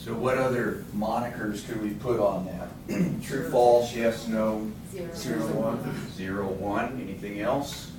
So what other monikers could we put on that? True, false, yes, no? 0, 0, 1. 0, 1. Anything else?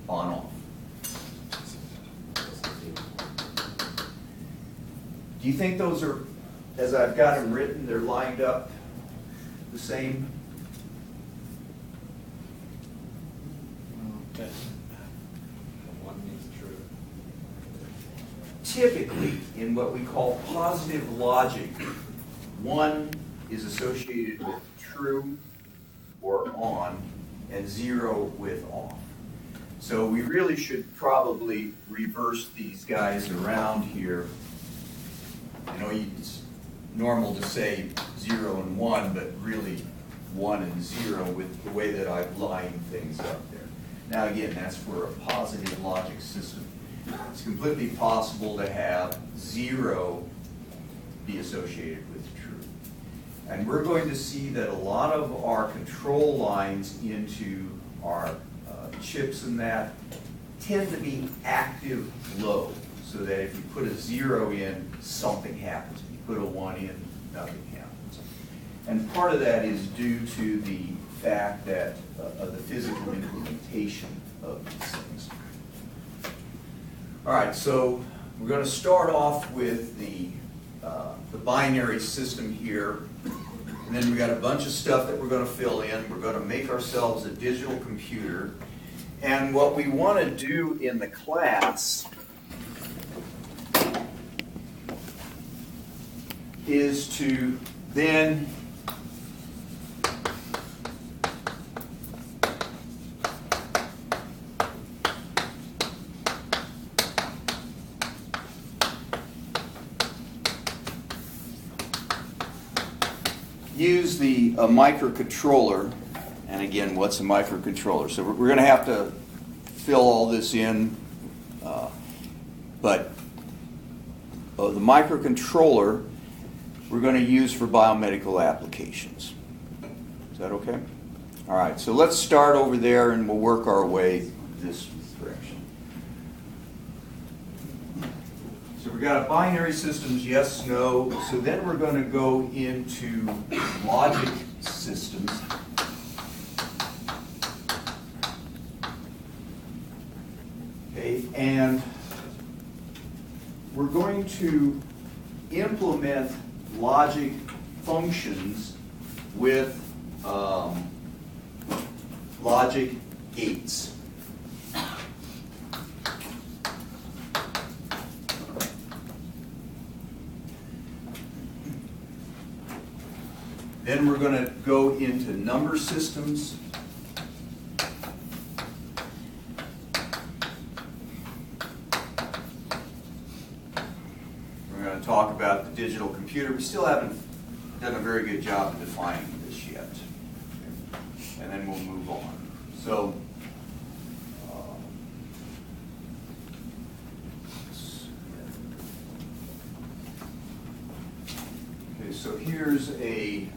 On, off. Do you think those are, as I've got them written, they're lined up the same? One means true. Typically, in what we call positive logic, 1 is associated with true or on, and 0 with off. So we really should probably reverse these guys around here. You know, it's normal to say 0 and 1, but really 1 and 0 with the way that I've lined things up there. Now again, that's for a positive logic system. It's completely possible to have 0 be associated with true. And we're going to see that a lot of our control lines into our chips and that tend to be active low, so that if you put a 0 in, something happens. If you put a 1 in, nothing happens. And part of that is due to the fact that of the physical implementation of these things. All right, so we're going to start off with the binary system here, and then we've got a bunch of stuff that we're going to fill in. We're going to make ourselves a digital computer, and what we want to do in the class is to then use the microcontroller. And again, what's a microcontroller? So we're going to have to fill all this in, but the microcontroller we're going to use for biomedical applications. Is that okay? All right, so let's start over there and we'll work our way this direction. So we've got a binary systems, yes, no. So then we're going to go into logic systems. Okay, and we're going to implement logic functions with logic gates. Then we're going to go into number systems. We're going to talk about the digital computer. We still haven't done a very good job of defining this yet. And then we'll move on. So, okay, so here's an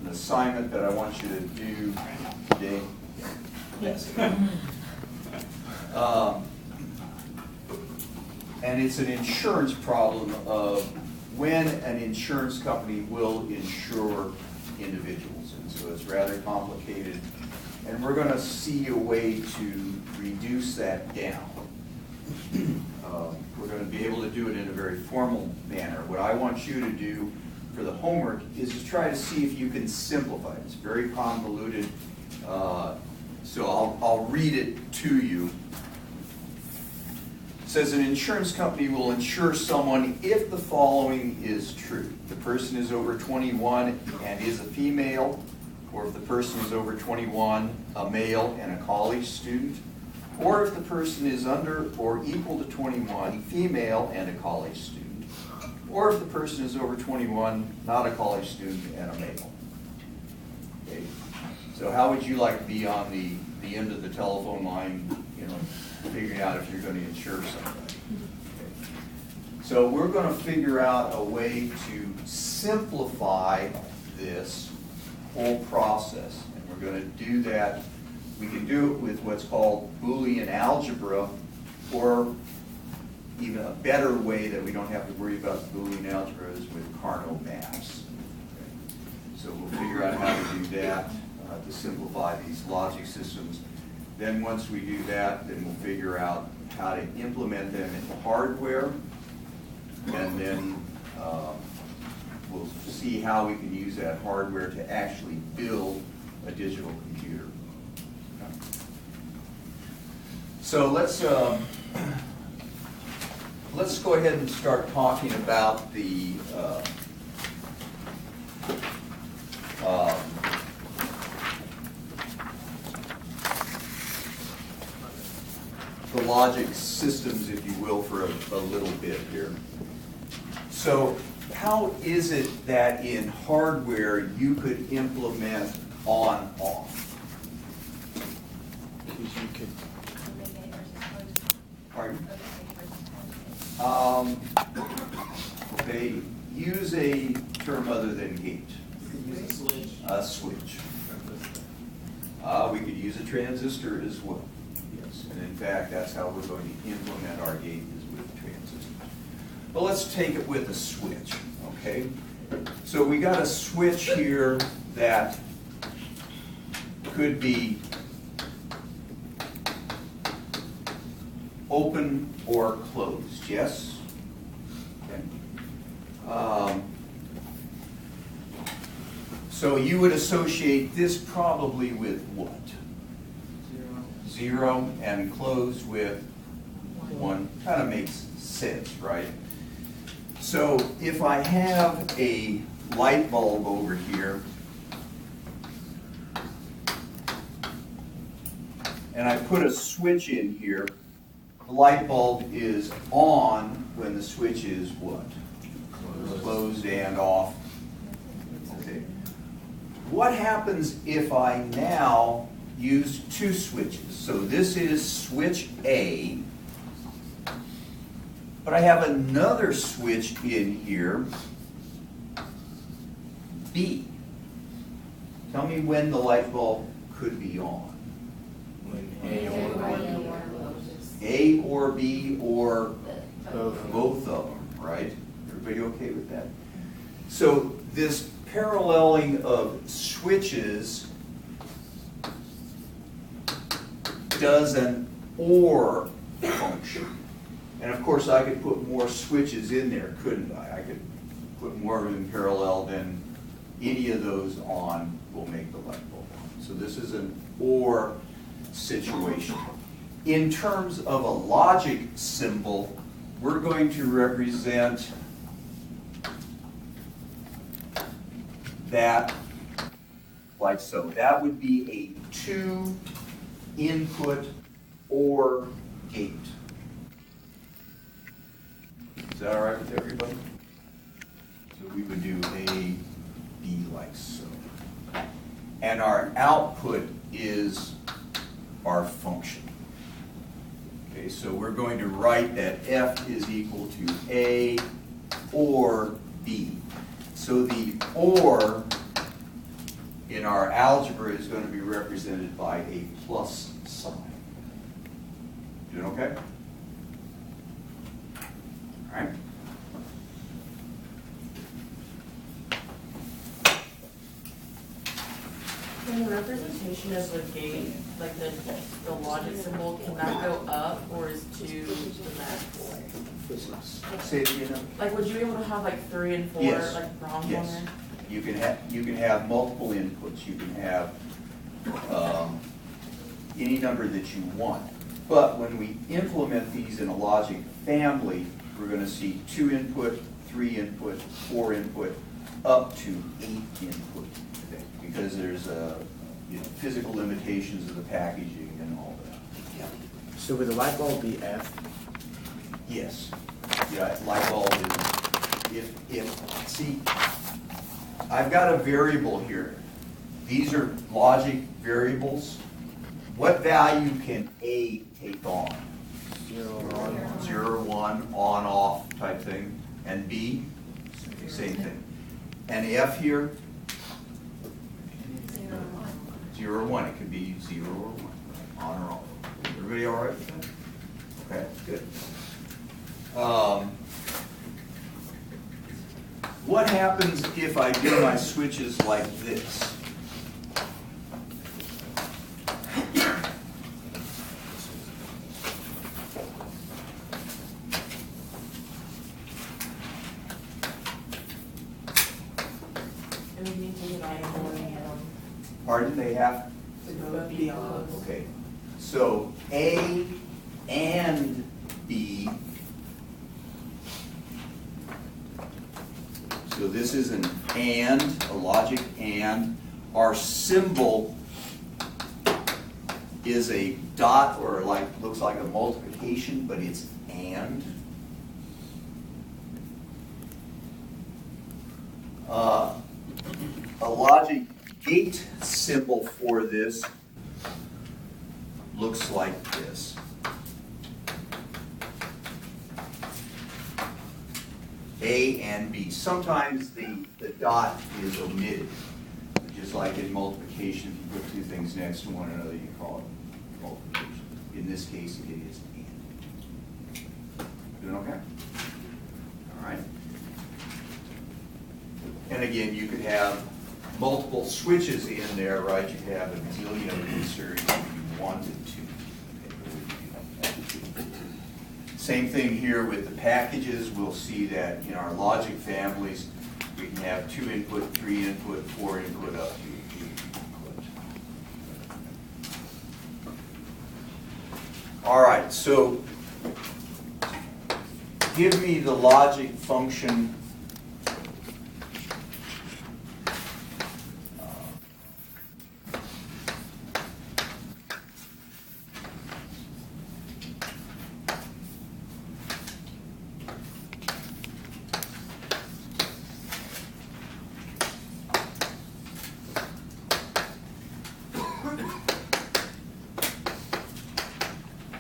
assignment that I want you to do today. Yes. And it's an insurance problem of when an insurance company will insure individuals. And so it's rather complicated. And we're going to see a way to reduce that down. We're going to be able to do it in a very formal manner. What I want you to do for the homework is to try to see if you can simplify it. It's very convoluted. So I'll read it to you. It says an insurance company will insure someone if the following is true. The person is over 21 and is a female, or if the person is over 21, a male and a college student, or if the person is under or equal to 21, female and a college student, or if the person is over 21, not a college student and a male. Okay. So how would you like to be on the end of the telephone line, you know, figuring out if you're going to insure somebody? Okay. So we're going to figure out a way to simplify this whole process, and we're going to do that We can do it with what's called Boolean algebra, or even a better way that we don't have to worry about Boolean algebra is with Carnot maps. So we'll figure out how to do that to simplify these logic systems. Then once we do that, then we'll figure out how to implement them in hardware, and then we'll see how we can use that hardware to actually build a digital computer. So let's go ahead and start talking about the logic systems, if you will, for a little bit here. So how is it that in hardware you could implement on-off? Because you could. Pardon? They use a term other than gate. Use a switch. A switch. We could use a transistor as well. Yes, and in fact, that's how we're going to implement our gate, is with transistors. But let's take it with a switch, okay? So we got a switch here that could be open or closed, yes? Okay. So you would associate this probably with what? 0, and closed with 1. Kind of makes sense, right? So if I have a light bulb over here, and I put a switch in here, the light bulb is on when the switch is what? Closed and off. Okay. What happens if I now use 2 switches? So this is switch A, but I have another switch in here, B. Tell me when the light bulb could be on. A or B or both of them, right? Everybody okay with that? So this paralleling of switches does an OR function. And of course I could put more switches in there, couldn't I? I could put more of them in parallel, than any of those on will make the light bulb on. So this is an OR situation. In terms of a logic symbol, we're going to represent that like so. That would be a 2 input OR gate. Is that all right with everybody? So we would do A, B like so. And our output is our function. Okay, so we're going to write that F is equal to A or B. So the OR in our algebra is going to be represented by a plus sign. Doing okay? All right. In the representation of the gate, like the logic symbol, can that go up or is 2 the max? Say it again. Like, would you be able to have like 3 and 4, Yes. like wrong Yes. corner? You can have multiple inputs. You can have any number that you want. But when we implement these in a logic family, we're going to see 2 input, 3 input, 4 input, up to 8 input, because there's physical limitations of the packaging and all that. So would the light bulb be F? Yes. Yeah, light bulb is, see, I've got a variable here. These are logic variables. What value can A take on? 0, 1. 0, 1, on, off type thing. And B, same thing. And F here, 0 or 1, it could be 0 or 1, on or off. Everybody all right with that? Okay, good. What happens if I do my switches like this? And we need to get on Pardon, they have? both be closed. Okay, so A and B. So this is an and, a logic and. Our symbol is a dot or like, looks like a multiplication, but it's and. A logic gate symbol for this looks like this. A and B. Sometimes the dot is omitted, just like in multiplication, if you put two things next to one another, you call it multiplication. In this case, it is and. Doing okay? All right. And again, you could have multiple switches in there, right? You could have a gazillion of these series if you wanted to. Same thing here with the packages. We'll see that in our logic families, we can have 2 input, 3 input, 4 input, up to 8 input. All right, so give me the logic function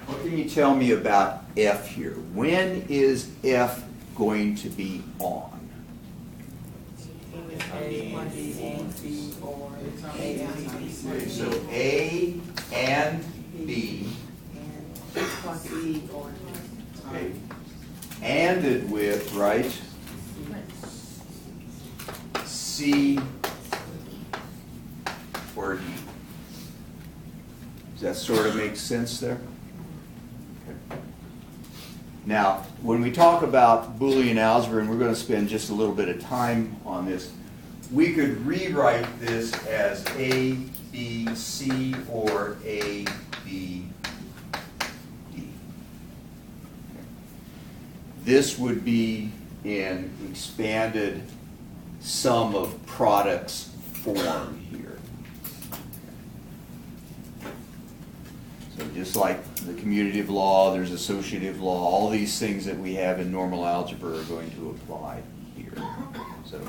What can you tell me about F here? When is F going to be on? Okay, so A and B, okay, ANDed with, right? C or D. Does that sort of make sense there? Now, when we talk about Boolean algebra, and we're going to spend just a little bit of time on this, we could rewrite this as A, B, C, or A, B, D. This would be in expanded sum of products form here. So just like the commutative law, there's associative law, all these things that we have in normal algebra are going to apply here. So,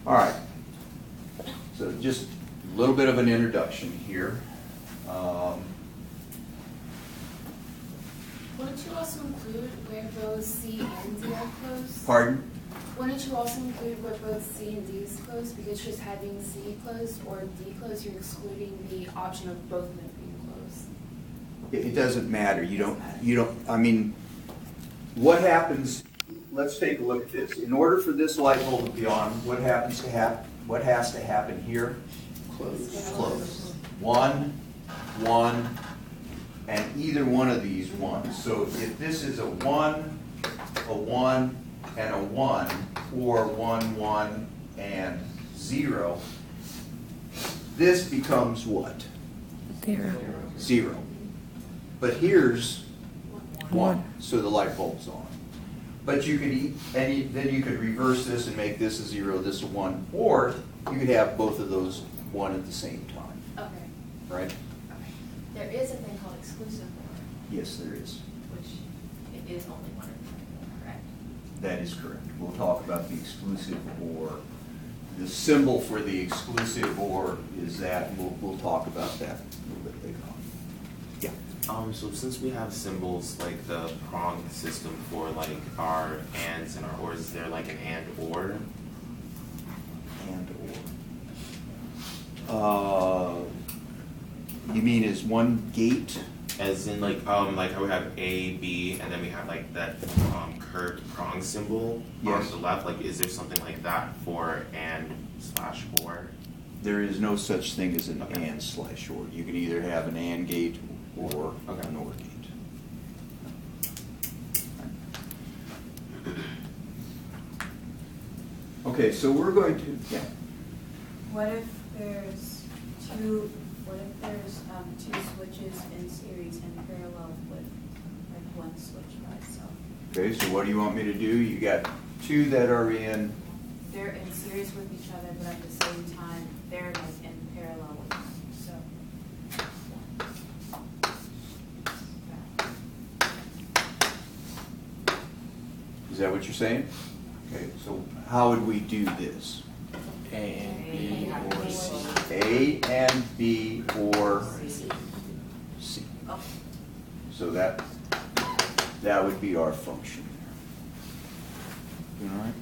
all right. So just a little bit of an introduction here. Wouldn't you also include where both C and D are closed? Pardon? Wouldn't you also include where both C and D is closed? Because just having C closed or D closed, you're excluding the option of both of them being closed. It doesn't matter. You don't, I mean, what happens, let's take a look at this. In order for this light bulb to be on, what has to happen here? Close. 1, 1, and either one of these ones. So if this is a 1, and a 1, or 1, 1, and 0, this becomes what? 0. But here's 1, so the light bulb's on. But you could then you could reverse this and make this a 0, this a 1, or you could have both of those 1 at the same time, Okay. right? Okay. There is a thing called exclusive OR, Yes, there is. which it is only one of them, correct? That is correct. We'll talk about the exclusive OR. The symbol for the exclusive OR is that, and we'll talk about that a little bit later on. Yeah. So since we have symbols like the prong system for like our ands and our ors, is there like an and or? And You mean as one gate? As in like how we have A, B, and then we have like that curved prong symbol Yes. on the left. Like, is there something like that for and/or? There is no such thing as an Okay. and/or. You can either have an and gate or Okay. an or gate. Okay, so we're going to, yeah. What if there's two switches in series in parallel with like one switch by itself? Okay, so what do you want me to do? You got two that are in, They're in series with each other, but at the same time, they're like in parallel with them, so. is that what you're saying? Okay, so how would we do this? A and B or C. A and B or C. Oh, So that would be our function. All right?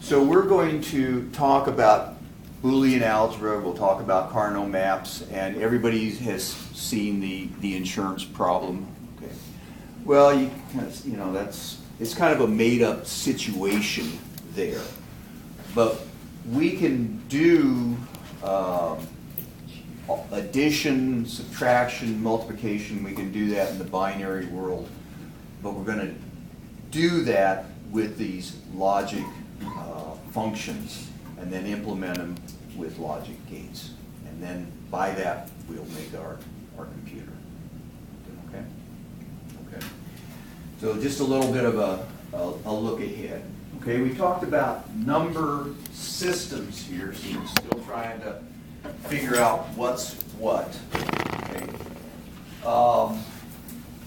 So we're going to talk about Boolean algebra, we'll talk about Carnot maps, and everybody has seen the insurance problem. Okay. Well, you know, it's kind of a made-up situation there. But we can do addition, subtraction, multiplication, we can do that in the binary world. But we're going to do that with these logic functions and then implement them with logic gates. And then by that, we'll make our computer. Okay? Okay. So just a little bit of a look ahead. Okay, we talked about number systems here, so we're still trying to figure out what's what. Okay.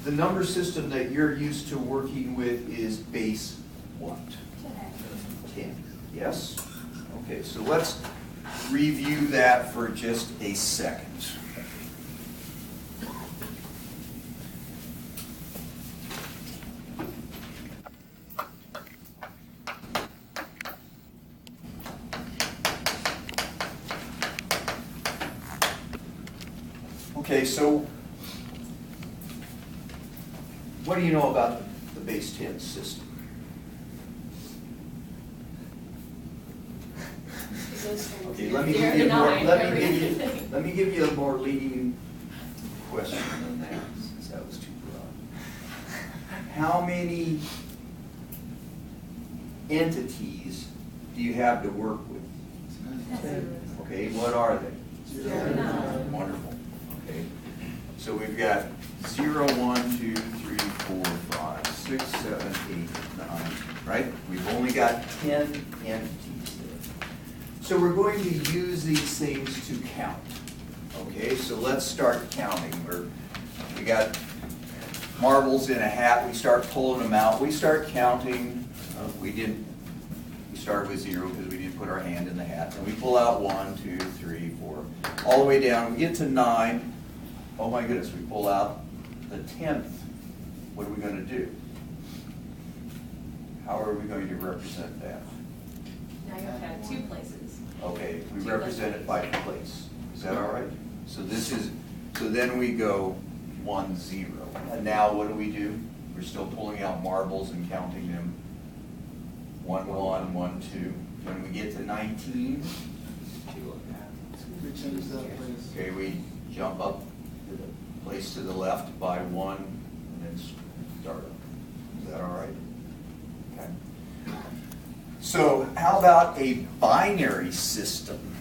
The number system that you're used to working with is base what? 10. Yes? Okay, so let's review that for just a second. Okay, so what do you know about the base 10 system? It goes from Okay, let me 0 give you to a more, 9 let every- me give you a more leading question than that, since that was too broad. How many entities do you have to work with? Okay, what are they? 0 to 9. Wonderful. Okay, so we've got 0, 1, 2, 3, 4, 5, 6, 7, 8, 9, right? We've only got 10 entities there. So we're going to use these things to count. Okay, so let's start counting. We got marbles in a hat, we start pulling them out, we start counting. We started with 0 because we didn't put our hand in the hat. And we pull out 1, 2, 3, 4, all the way down. We get to 9. Oh my goodness, we pull out the 10th. What are we going to do? How are we going to represent that? Now you have to have 2 places. Okay, we Two represent it by place. Is that all right? So then we go 1, 0. And now what do? We're still pulling out marbles and counting them. 1, 1, 1, 2. When we get to 19, okay, we jump up to the place to the left by 1 and then start up. Is that all right? Okay. So how about a binary system?